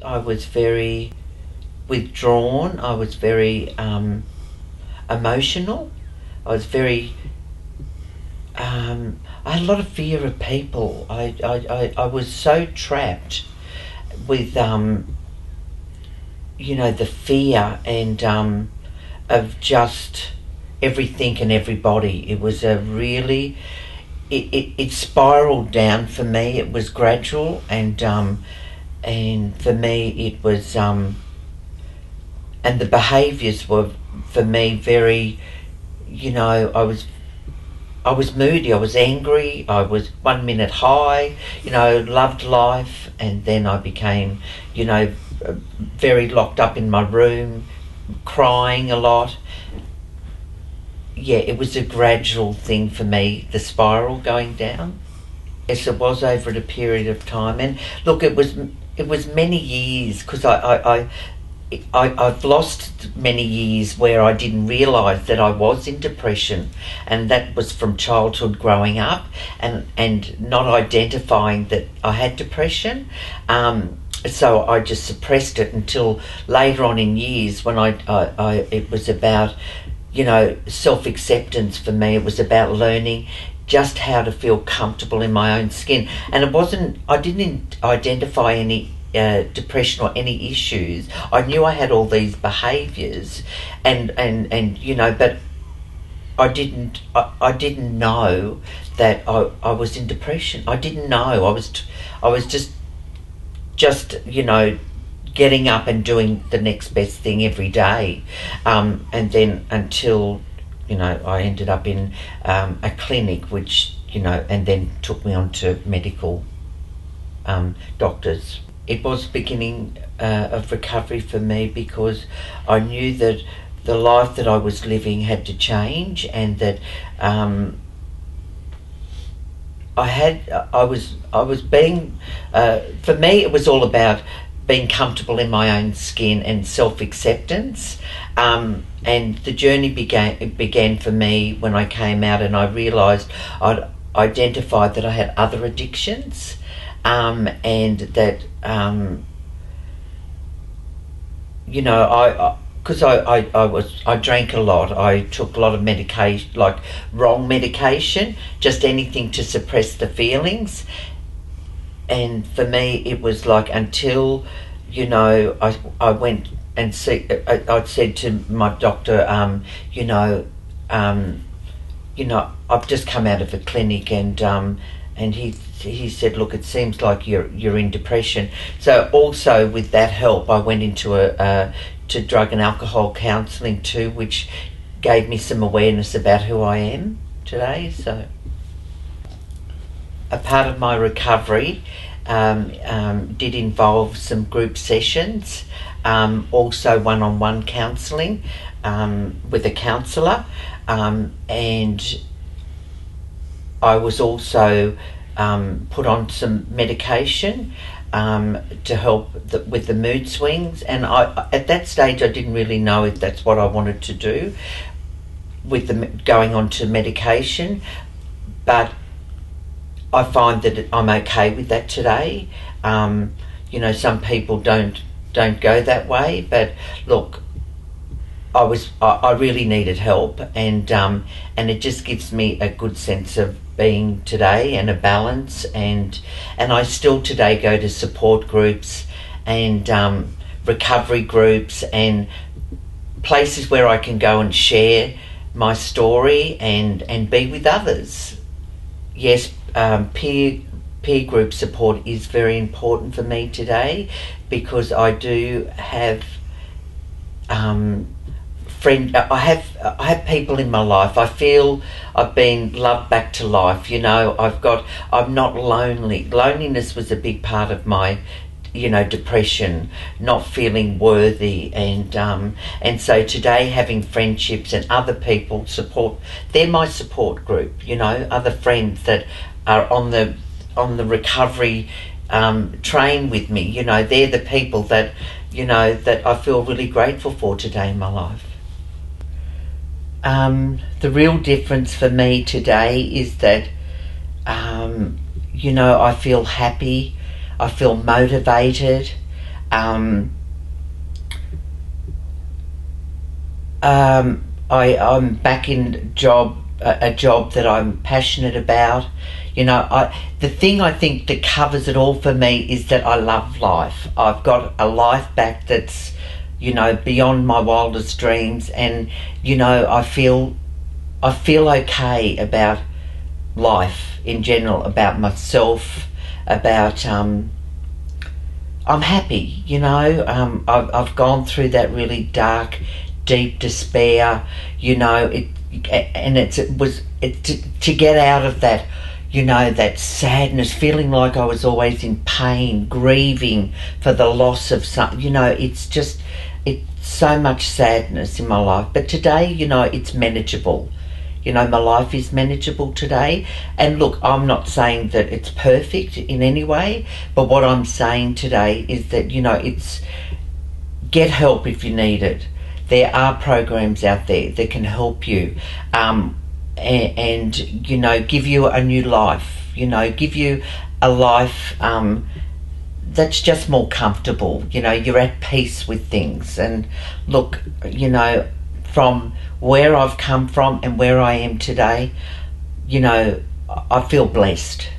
I was very withdrawn. I was very emotional. I was very. I had a lot of fear of people. I was so trapped with the fear and of just everything and everybody. It was a really. It spiraled down for me. It was gradual, and for me it was and the behaviours were for me very, I was moody, I was angry, I was 1 minute high, loved life, and then I became, very locked up in my room, crying a lot. Yeah, it was a gradual thing for me, the spiral going down. Yes, it was over a period of time, and look, it was many years, because I've lost many years where I didn't realise that I was in depression, and that was from childhood growing up and not identifying that I had depression. So I just suppressed it until later on in years when it was about, self-acceptance for me. It was about learning just how to feel comfortable in my own skin. And I didn't identify any depression or any issues. I knew I had all these behaviours and but I didn't know that I was in depression. I didn't know. I was just getting up and doing the next best thing every day, and then until I ended up in a clinic, which and then took me on to medical doctors. It was beginning of recovery for me, because I knew that the life that I was living had to change, and that I was being, for me it was all about being comfortable in my own skin and self-acceptance, and the journey began for me when I came out and I realised I'd identified that I had other addictions, and that because I drank a lot. I took a lot of medication, like wrong medication, just anything to suppress the feelings. And for me, it was like until I went and I said to my doctor, I've just come out of a clinic, and he said, look, it seems like you're in depression. So also with that help, I went into to drug and alcohol counselling too, which gave me some awareness about who I am today. So a part of my recovery did involve some group sessions, also one-on-one counselling with a counsellor, and I was also put on some medication to help with the mood swings, and at that stage I didn't really know if that's what I wanted to do with going on to medication, but I find that I'm okay with that today. Some people don't go that way, but look, I really needed help, and it just gives me a good sense of being today and a balance, and I still today go to support groups and recovery groups and places where I can go and share my story and be with others. Yes, peer group support is very important for me today, because I do have I have people in my life. I feel I've been loved back to life. I'm not lonely. Loneliness was a big part of my depression, not feeling worthy, and so today having friendships and other people support, they're my support group, other friends that are on the recovery train with me. They're the people that that I feel really grateful for today in my life. The real difference for me today is that I feel happy, I feel motivated, I'm back in a job that I'm passionate about. You know, the thing I think that covers it all for me is that I love life. I've got a life back that's, you know, beyond my wildest dreams, and you know, I feel okay about life in general, about myself, about I'm happy. You know, I've gone through that really dark, deep despair. You know, to get out of that, you know, that sadness, feeling like I was always in pain, grieving for the loss of some, you know, it's so much sadness in my life. But today, you know, it's manageable. You know, my life is manageable today. And look, I'm not saying that it's perfect in any way, but what I'm saying today is that, you know, it's get help if you need it. There are programs out there that can help you, and you know, give you a new life. You know, give you a life that's just more comfortable. You know, you're at peace with things. And look, you know, from where I've come from and where I am today, you know, I feel blessed.